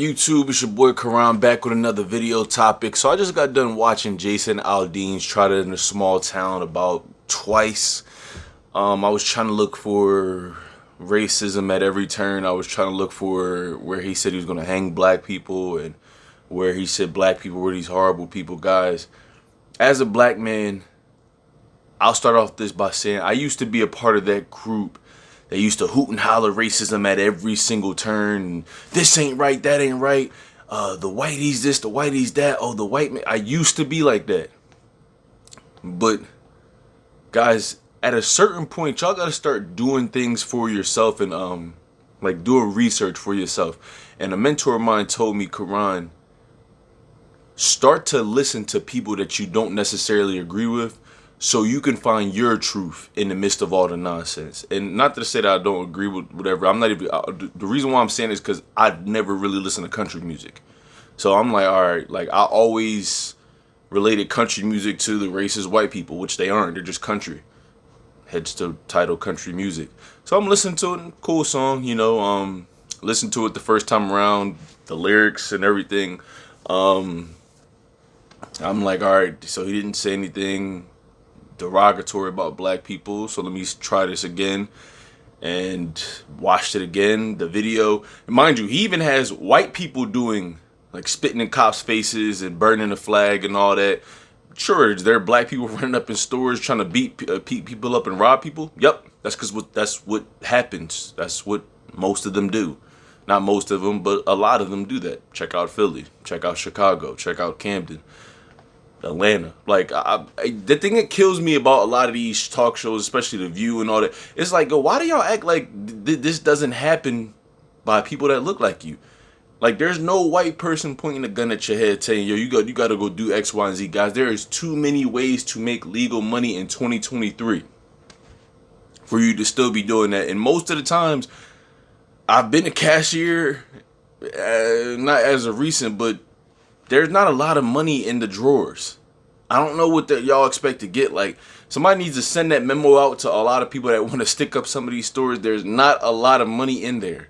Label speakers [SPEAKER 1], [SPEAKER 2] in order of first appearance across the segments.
[SPEAKER 1] YouTube, it's your boy Karan back with another video topic. So I just got done watching Jason Aldean's Try It in a Small Town about twice. I was trying to look for racism at every turn. I was trying to look for where he said he was going to hang black people and where he said black people were these horrible people. Guys, as a black man, I'll start off this by saying I used to be a part of that group. They used to hoot and holler racism at every single turn. This ain't right, that ain't right. The whitey's this, the whitey's that. Oh, the white man. I used to be like that. But, guys, at a certain point, y'all got to start doing things for yourself and, like, doing research for yourself. And a mentor of mine told me, Karan, start to listen to people that you don't necessarily agree with, so you can find your truth in the midst of all the nonsense. And not to say that I don't agree with whatever. I'm not even. The reason why I'm saying is because I've never really listened to country music. So I'm like, all right, like I always related country music to the racist white people, which they aren't. They're just country. Hence the title, country music. So I'm listening to it. Cool song, you know. Listened to it the first time around, the lyrics and everything. I'm like, all right. So he didn't say anything derogatory about black people, so let me try this again, and watched it again, the video. And mind you, he even has white people doing like spitting in cops' faces and burning the flag and all that. Sure, there are black people running up in stores trying to beat people up and rob people. Yep, that's what happens. That's what most of them do. Not most of them, but a lot of them do that. Check out Philly, check out Chicago, check out Camden, Atlanta. Like, the thing that kills me about a lot of these talk shows, especially The View and all that, it's like, why do y'all act like this doesn't happen by people that look like you? Like, there's no white person pointing a gun at your head saying, yo, you got to go do X, Y, and Z. Guys, there is too many ways to make legal money in 2023 for you to still be doing that. And most of the times, I've been a cashier, not as of recent, but there's not a lot of money in the drawers. I don't know what y'all expect to get. Like, somebody needs to send that memo out to a lot of people that want to stick up some of these stores. There's not a lot of money in there.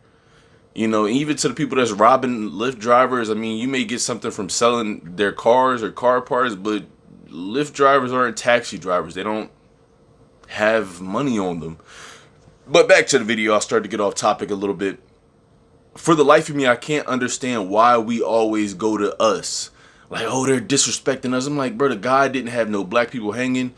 [SPEAKER 1] You know, even to the people that's robbing Lyft drivers. I mean, you may get something from selling their cars or car parts, but Lyft drivers aren't taxi drivers. They don't have money on them. But back to the video, I started to get off topic a little bit. For the life of me, I can't understand why we always go to us. Like, oh, they're disrespecting us. I'm like, bro, the guy didn't have no black people hanging.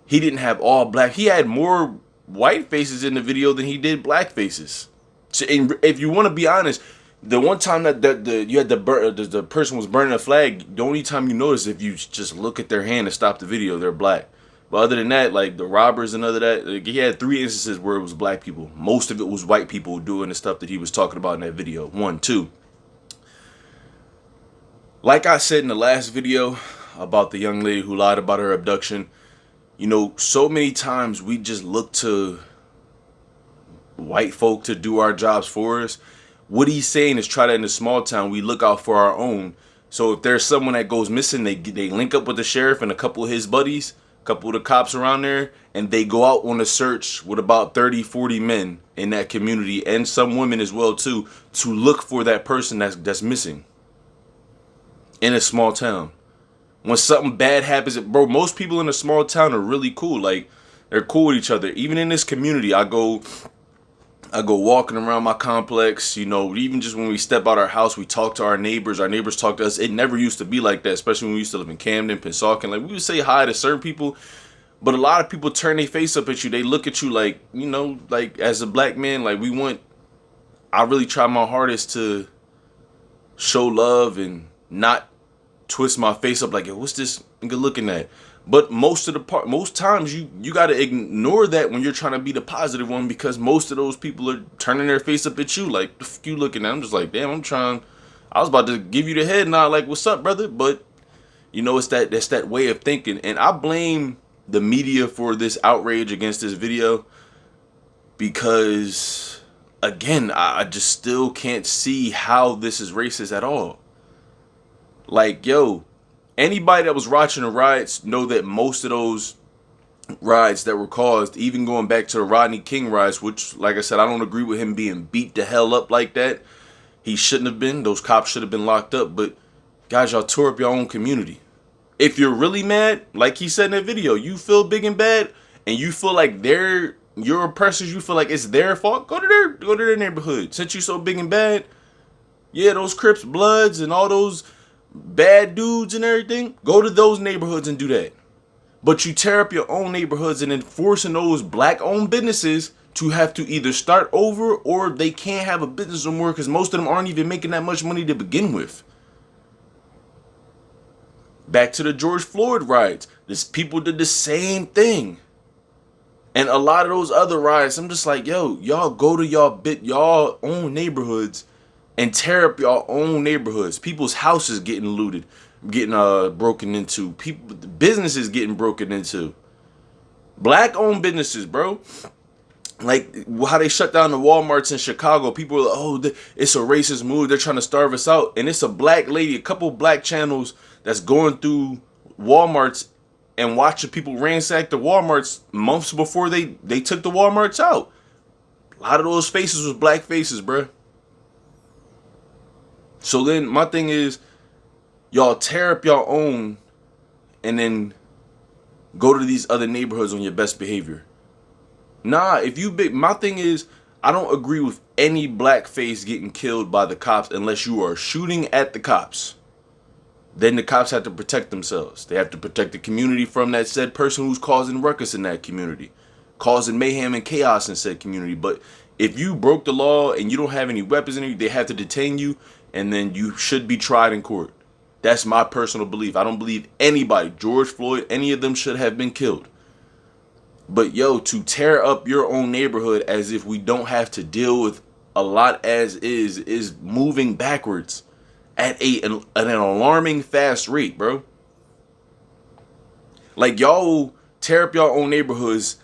[SPEAKER 1] He didn't have all black. He had more white faces in the video than he did black faces. So, if you want to be honest, the one time that you had the person was burning a flag, the only time you notice if you just look at their hand and stop the video, they're black. But other than that, like the robbers and other that, like, he had 3 instances where it was black people. Most of it was white people doing the stuff that he was talking about in that video. 1, 2. Like I said in the last video about the young lady who lied about her abduction, you know, so many times we just look to white folk to do our jobs for us. What he's saying is, try that in a small town. We look out for our own. So if there's someone that goes missing, they link up with the sheriff and a couple of his buddies, couple of the cops around there, and they go out on a search with about 30, 40 men in that community, and some women as well too, to look for that person that's missing in a small town. When something bad happens, bro, most people in a small town are really cool. Like, they're cool with each other. Even in this community, I go walking around my complex, you know, even just when we step out our house, we talk to our neighbors talk to us. It never used to be like that, especially when we used to live in Camden, Pensauken. Like, we would say hi to certain people, but a lot of people turn their face up at you. They look at you like, you know, like, as a black man, like, I really try my hardest to show love and not twist my face up like, yo, what's this nigga looking at? But most times you gotta ignore that when you're trying to be the positive one, because most of those people are turning their face up at you like, the fuck you looking at? I'm just like, damn, I was about to give you the head nod like, what's up, brother? But you know, it's that way of thinking. And I blame the media for this outrage against this video, because again, I just still can't see how this is racist at all. Like, yo, anybody that was watching the riots know that most of those riots that were caused, even going back to the Rodney King riots, which, like I said, I don't agree with him being beat the hell up like that. He shouldn't have been. Those cops should have been locked up. But guys, y'all tore up your own community. If you're really mad, like he said in that video, you feel big and bad, and you feel like your oppressors, you feel like it's their fault, go to their neighborhood. Since you so big and bad, yeah, those Crips, Bloods, and all those bad dudes and everything, go to those neighborhoods and do that. But you tear up your own neighborhoods and then forcing those black-owned businesses to have to either start over or they can't have a business no more because most of them aren't even making that much money to begin with. Back to the George Floyd riots. This people did the same thing. And a lot of those other riots, I'm just like, yo, y'all go to y'all own neighborhoods and tear up y'all own neighborhoods. People's houses getting looted, getting broken into. Businesses getting broken into. Black-owned businesses, bro. Like how they shut down the Walmarts in Chicago. People are like, oh, it's a racist move. They're trying to starve us out. And it's a black lady, a couple black channels that's going through Walmarts and watching people ransack the Walmarts months before they took the Walmarts out. A lot of those faces was black faces, bro. So then my thing is, y'all tear up your own and then go to these other neighborhoods on your best behavior. Nah, my thing is, I don't agree with any black face getting killed by the cops unless you are shooting at the cops. Then the cops have to protect themselves. They have to protect the community from that said person who's causing ruckus in that community, causing mayhem and chaos in said community. But if you broke the law and you don't have any weapons in you, they have to detain you, and then you should be tried in court. That's my personal belief. I don't believe anybody, George Floyd, any of them should have been killed. But yo, to tear up your own neighborhood as if we don't have to deal with a lot as is moving backwards at an alarming fast rate, bro. Like, y'all tear up your own neighborhoods,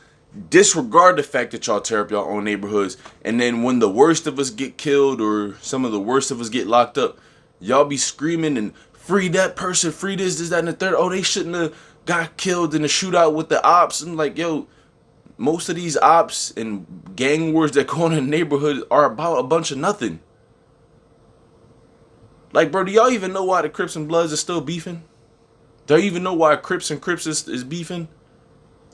[SPEAKER 1] disregard the fact that y'all tear up your own neighborhoods, and then when the worst of us get killed or some of the worst of us get locked up, y'all be screaming and free that person, free this, that, and the third. Oh, they shouldn't have got killed in the shootout with the ops. And like, yo, most of these ops and gang wars that go on in the neighborhood are about a bunch of nothing. Like, bro, do y'all even know why the Crips and Bloods are still beefing? Do y'all even know why Crips and Crips is beefing?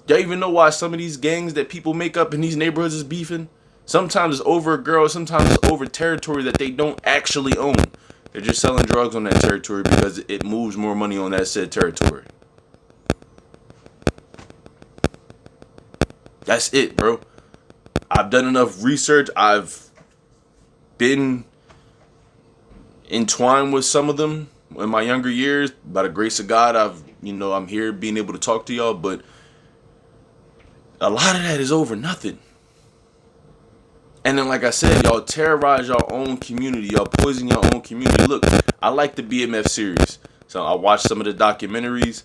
[SPEAKER 1] Do y'all even know why some of these gangs that people make up in these neighborhoods is beefing? Sometimes it's over a girl, sometimes it's over territory that they don't actually own. They're just selling drugs on that territory because it moves more money on that said territory. That's it, bro. I've done enough research. I've been entwined with some of them in my younger years. By the grace of God, I'm here being able to talk to y'all, but a lot of that is over nothing. And then, like I said, y'all terrorize your own community. Y'all poison your own community. Look, I like the BMF series, so I watched some of the documentaries.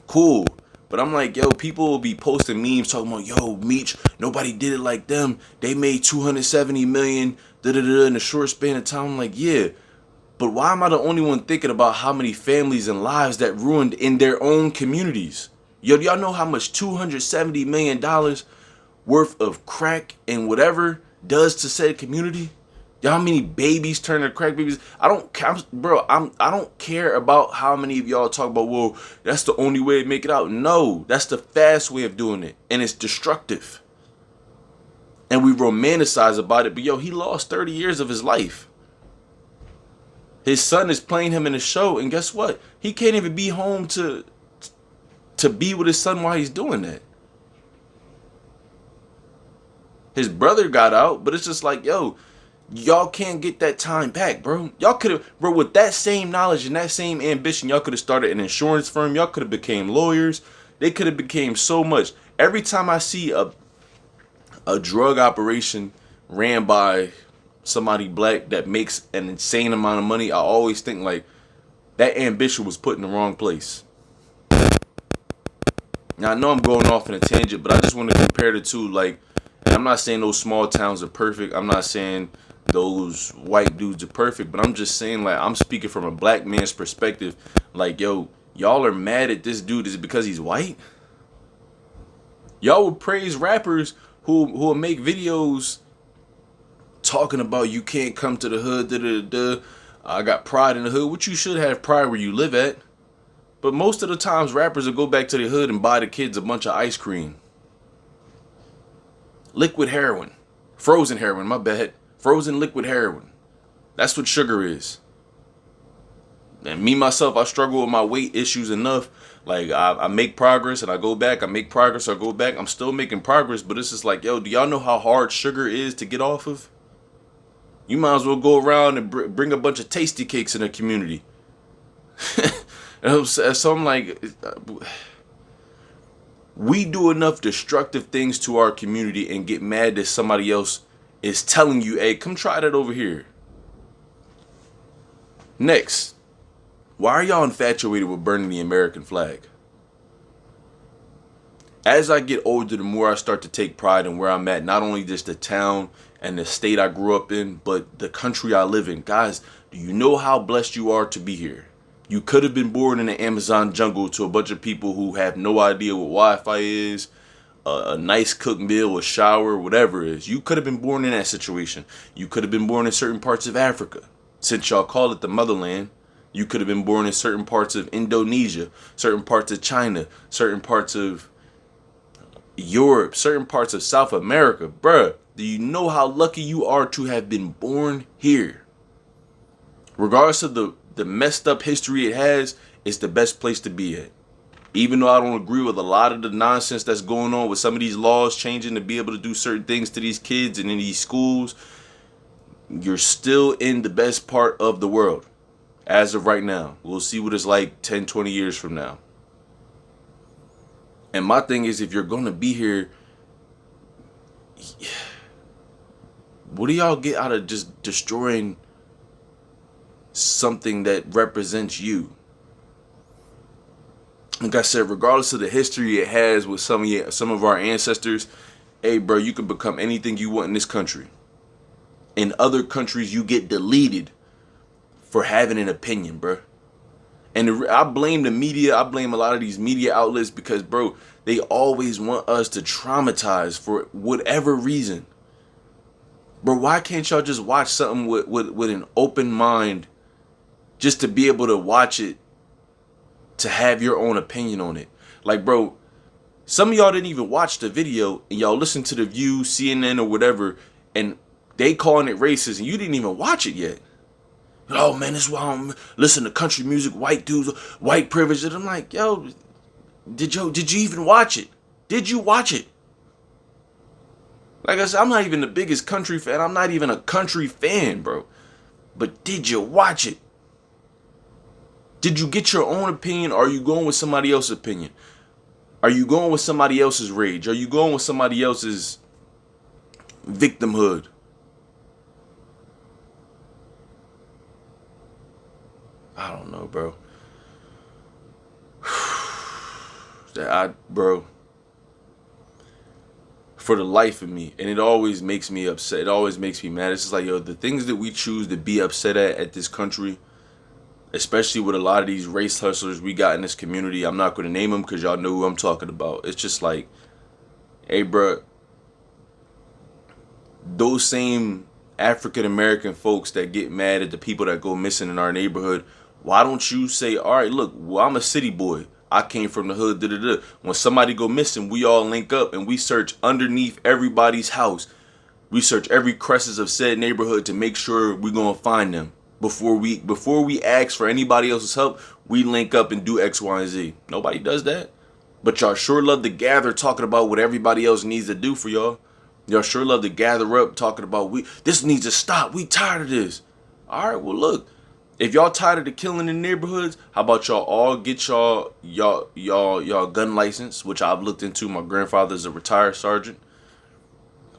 [SPEAKER 1] Cool. But I'm like, yo, people will be posting memes talking about, yo, Meech, nobody did it like them. They made $270 million in a short span of time. I'm like, yeah, but why am I the only one thinking about how many families and lives that ruined in their own communities? Yo, do y'all know how much $270 million worth of crack and whatever does to said community? Y'all, how many babies turn to crack babies? I don't care about how many of y'all talk about, well, that's the only way to make it out. No, that's the fast way of doing it, and it's destructive. And we romanticize about it, but yo, he lost 30 years of his life. His son is playing him in a show, and guess what? He can't even be home to be with his son while he's doing that. His brother got out, but it's just like, yo, y'all can't get that time back, bro. Y'all could have, bro, with that same knowledge and that same ambition, y'all could have started an insurance firm. Y'all could have became lawyers. They could have became so much. Every time I see a drug operation ran by somebody black that makes an insane amount of money, I always think like that ambition was put in the wrong place. Now I know I'm going off in a tangent, but I just want to compare the two. Like, and I'm not saying those small towns are perfect. I'm not saying those white dudes are perfect, but I'm just saying, like, I'm speaking from a black man's perspective. Like, yo, y'all are mad at this dude. Is it because he's white? Y'all would praise rappers who will make videos talking about you can't come to the hood, da da da. I got pride in the hood, which you should have pride where you live at. But most of the times, rappers will go back to the hood and buy the kids a bunch of ice cream. Liquid heroin. Frozen heroin, my bad. Frozen liquid heroin. That's what sugar is. And me, myself, I struggle with my weight issues enough. Like, I make progress and I go back. I make progress, I go back. I'm still making progress, but it's just like, yo, do y'all know how hard sugar is to get off of? You might as well go around and bring a bunch of tasty cakes in the community. So I'm like, we do enough destructive things to our community and get mad that somebody else is telling you, hey, come try that over here. Next, why are y'all infatuated with burning the American flag? As I get older, the more I start to take pride in where I'm at, not only just the town and the state I grew up in, but the country I live in. Guys, do you know how blessed you are to be here? You could have been born in the Amazon jungle to a bunch of people who have no idea what Wi-Fi is, a nice cooked meal, a shower, whatever it is. You could have been born in that situation. You could have been born in certain parts of Africa. Since y'all call it the motherland, you could have been born in certain parts of Indonesia, certain parts of China, certain parts of Europe, certain parts of South America. Bruh, do you know how lucky you are to have been born here? Regardless of the messed up history it has, it's the best place to be at. Even though I don't agree with a lot of the nonsense that's going on with some of these laws changing to be able to do certain things to these kids and in these schools, you're still in the best part of the world as of right now. We'll see what it's like 10, 20 years from now. And my thing is, if you're going to be here, what do y'all get out of just destroying something that represents you? Like I said, regardless of the history it has with some of our ancestors, hey, bro, you can become anything you want in this country. In other countries, you get deleted for having an opinion, bro. And I blame the media. I blame a lot of these media outlets because, bro, they always want us to traumatize for whatever reason. Bro, why can't y'all just watch something with an open mind, just to be able to watch it, to have your own opinion on it? Like, bro, some of y'all didn't even watch the video and y'all listen to the View, CNN, or whatever, and they calling it racist and you didn't even watch it yet. Oh man, this is why I'm listening to country music, white dudes, white privilege. And I'm like, yo, did you even watch it? Did you watch it? Like I said, I'm not even the biggest country fan. I'm not even a country fan, bro. But did you watch it? Did you get your own opinion, or are you going with somebody else's opinion? Are you going with somebody else's rage? Are you going with somebody else's victimhood? I don't know, bro. Bro, for the life of me, and it always makes me upset. It always makes me mad. It's just like, yo, the things that we choose to be upset at this country, especially with a lot of these race hustlers we got in this community. I'm not going to name them because y'all know who I'm talking about. It's just like, hey, bro, those same African American folks that get mad at the people that go missing in our neighborhood, why don't you say, all right, look, well, I'm a city boy. I came from the hood. Da, da, da. When somebody go missing, we all link up and we search underneath everybody's house. We search every crevice of said neighborhood to make sure we're going to find them. Before we ask for anybody else's help, we link up and do X, Y, and Z. Nobody does that. But y'all sure love to gather talking about what everybody else needs to do for y'all. Y'all sure love to gather up talking about this needs to stop. We tired of this. All right, well, look. If y'all tired of the killing in neighborhoods, how about y'all all get y'all gun license, which I've looked into. My grandfather's a retired sergeant.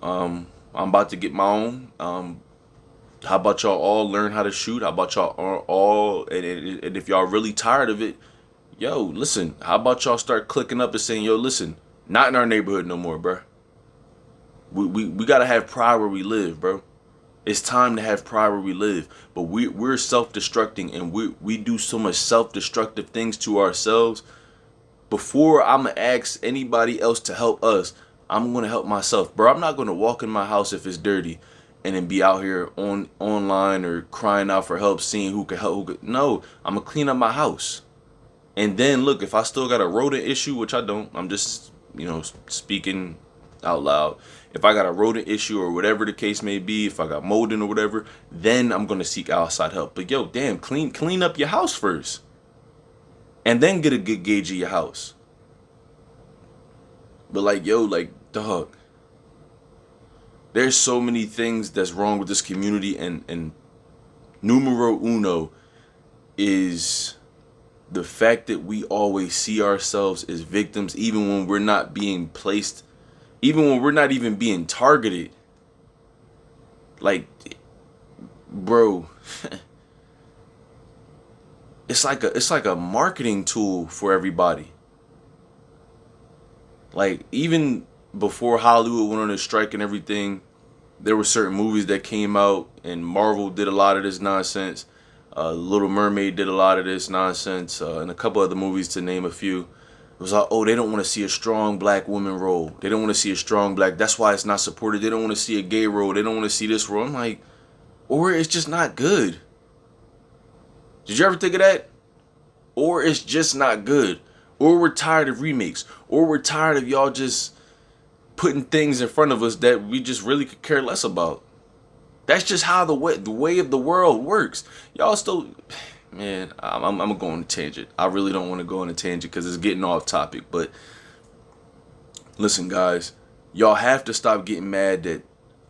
[SPEAKER 1] I'm about to get my own. How about y'all all learn how to shoot? How about y'all all, and if y'all really tired of it, yo, listen, how about y'all start clicking up and saying, yo, listen, not in our neighborhood no more, bro. We got to have pride where we live, bro. It's time to have pride where we live. But we're self-destructing, and we do so much self-destructive things to ourselves. Before I'm going to ask anybody else to help us, I'm going to help myself. Bro, I'm not going to walk in my house if it's dirty and then be out here online or crying out for help, seeing who can help. No, I'm gonna clean up my house. And then look, if I still got a rodent issue, which I don't, I'm just, speaking out loud. If I got a rodent issue or whatever the case may be, if I got molding or whatever, then I'm gonna seek outside help. But yo, damn, clean up your house first. And then get a good gauge of your house. But like, yo, like, dog, there's so many things that's wrong with this community, and numero uno is the fact that we always see ourselves as victims, even when we're not being placed, even when we're not even being targeted. Like, bro, it's like a marketing tool for everybody. Like, even before Hollywood went on a strike and everything, there were certain movies that came out, and Marvel did a lot of this nonsense. Little Mermaid did a lot of this nonsense, and a couple other movies, to name a few. It was like, oh, they don't want to see a strong black woman role. They don't want to see a strong black. That's why it's not supported. They don't want to see a gay role. They don't want to see this role. I'm like, or it's just not good. Did you ever think of that? Or it's just not good. Or we're tired of remakes. Or we're tired of y'all just putting things in front of us that we just really could care less about. That's just how the way of the world works. Y'all still, man, I'm gonna go on a tangent. I really don't want to go on a tangent because it's getting off topic. But listen, guys, y'all have to stop getting mad that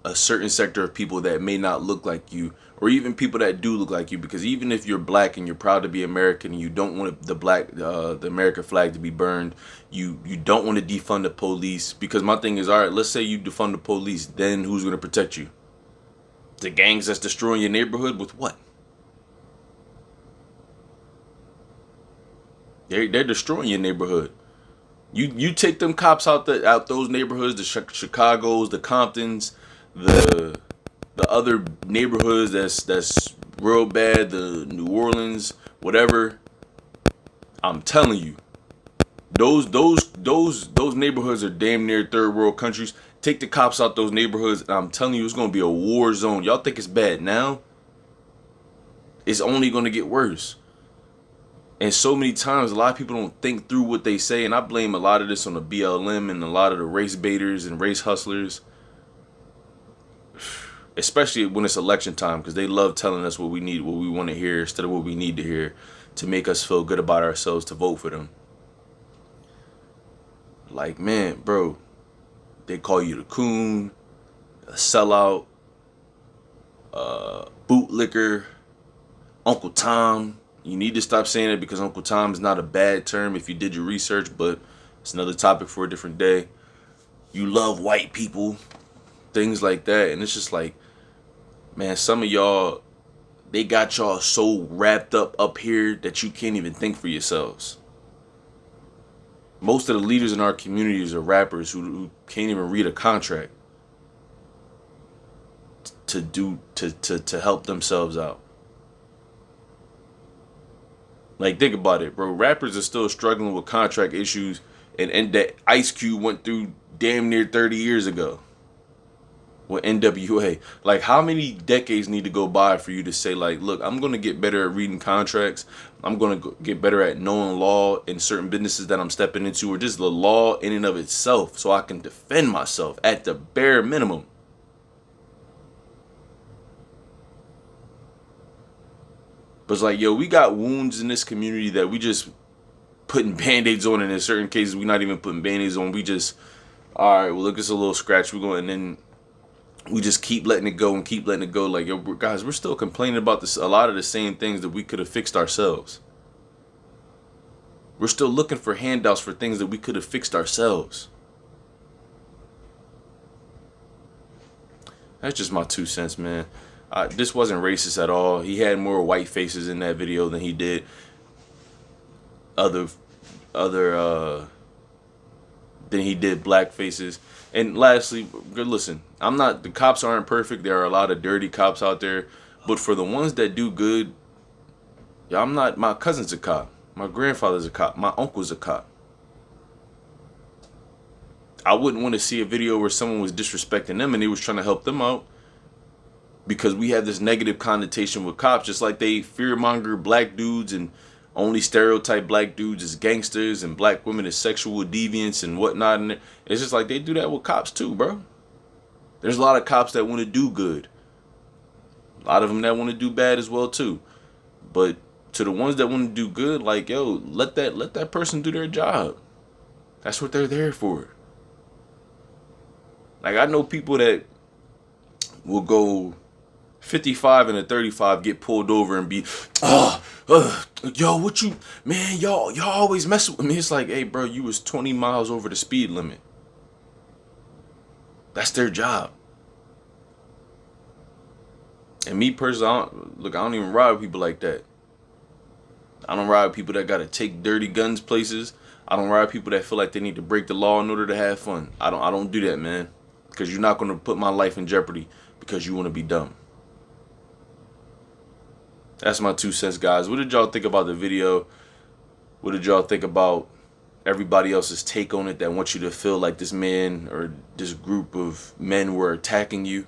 [SPEAKER 1] a certain sector of people that may not look like you, or even people that do look like you, because even if you're black and you're proud to be American and you don't want the American flag to be burned, you don't want to defund the police, because my thing is, all right, let's say you defund the police, then who's going to protect you? The gangs that's destroying your neighborhood with what? They're destroying your neighborhood. You take them cops out those neighborhoods, the Chicagos, the Comptons, the other neighborhoods that's real bad, the New Orleans, whatever. I'm telling you, those neighborhoods are damn near third world countries. Take the cops out those neighborhoods, and I'm telling you, it's gonna be a war zone. Y'all think it's bad now? It's only gonna get worse. And so many times, a lot of people don't think through what they say, and I blame a lot of this on the BLM and a lot of the race baiters and race hustlers. Especially when it's election time, because they love telling us what we need, what we want to hear, instead of what we need to hear to make us feel good about ourselves to vote for them. Like, man, bro, they call you the coon, a sellout, bootlicker, Uncle Tom. You need to stop saying it, because Uncle Tom is not a bad term if you did your research, but it's another topic for a different day. You love white people, things like that. And it's just like, man, some of y'all, they got y'all so wrapped up here that you can't even think for yourselves. Most of the leaders in our communities are rappers who can't even read a contract to help themselves out. Like, think about it, bro. Rappers are still struggling with contract issues and that Ice Cube went through damn near 30 years ago with NWA. Like, how many decades need to go by for you to say, like, look, I'm going to get better at reading contracts. I'm going to get better at knowing law in certain businesses that I'm stepping into, or just the law in and of itself, so I can defend myself at the bare minimum. But it's like, yo, we got wounds in this community that we just putting band-aids on, and in certain cases we're not even putting band-aids on. We just, all right, well, look, it's a little scratch. We're going, and then we just keep letting it go and keep letting it go. Like, yo, guys, we're still complaining about this, a lot of the same things that we could have fixed ourselves. We're still looking for handouts for things that we could have fixed ourselves. That's just my 2 cents, man. This wasn't racist at all. He had more white faces in that video than he did than he did black faces. And lastly, listen, the cops aren't perfect. There are a lot of dirty cops out there, but for the ones that do good, yeah, my cousin's a cop. My grandfather's a cop. My uncle's a cop. I wouldn't want to see a video where someone was disrespecting them and they was trying to help them out. because we have this negative connotation with cops, just like they fearmonger black dudes and only stereotype black dudes as gangsters and black women as sexual deviants and whatnot. And it's just like they do that with cops too, bro. There's a lot of cops that want to do good. A lot of them that want to do bad as well too. But to the ones that want to do good, like, yo, let that person do their job. That's what they're there for. Like, I know people that will go 55 and a 35, get pulled over and be, yo, what you, man, y'all always mess with me. It's like, hey, bro, you was 20 miles over the speed limit. That's their job. And me personally, I don't even ride with people like that. I don't ride with people that gotta take dirty guns places. I don't ride with people that feel like they need to break the law in order to have fun. I don't do that, man. Because you're not gonna put my life in jeopardy because you want to be dumb. That's my 2 cents, guys. What did y'all think about the video? What did y'all think about everybody else's take on it that wants you to feel like this man or this group of men were attacking you?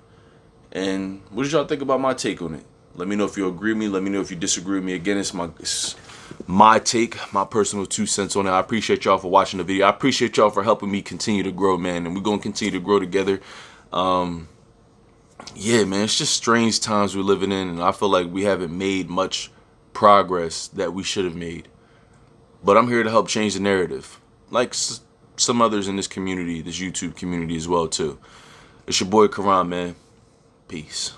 [SPEAKER 1] And what did y'all think about my take on it? Let me know if you agree with me. Let me know if you disagree with me. Again, it's my take, my personal 2 cents on it. I appreciate y'all for watching the video. I appreciate y'all for helping me continue to grow, man. And we're going to continue to grow together. Yeah, man, it's just strange times we're living in. And I feel like we haven't made much progress that we should have made. But I'm here to help change the narrative. Like some others in this community, this YouTube community as well, too. It's your boy, Karan, man. Peace.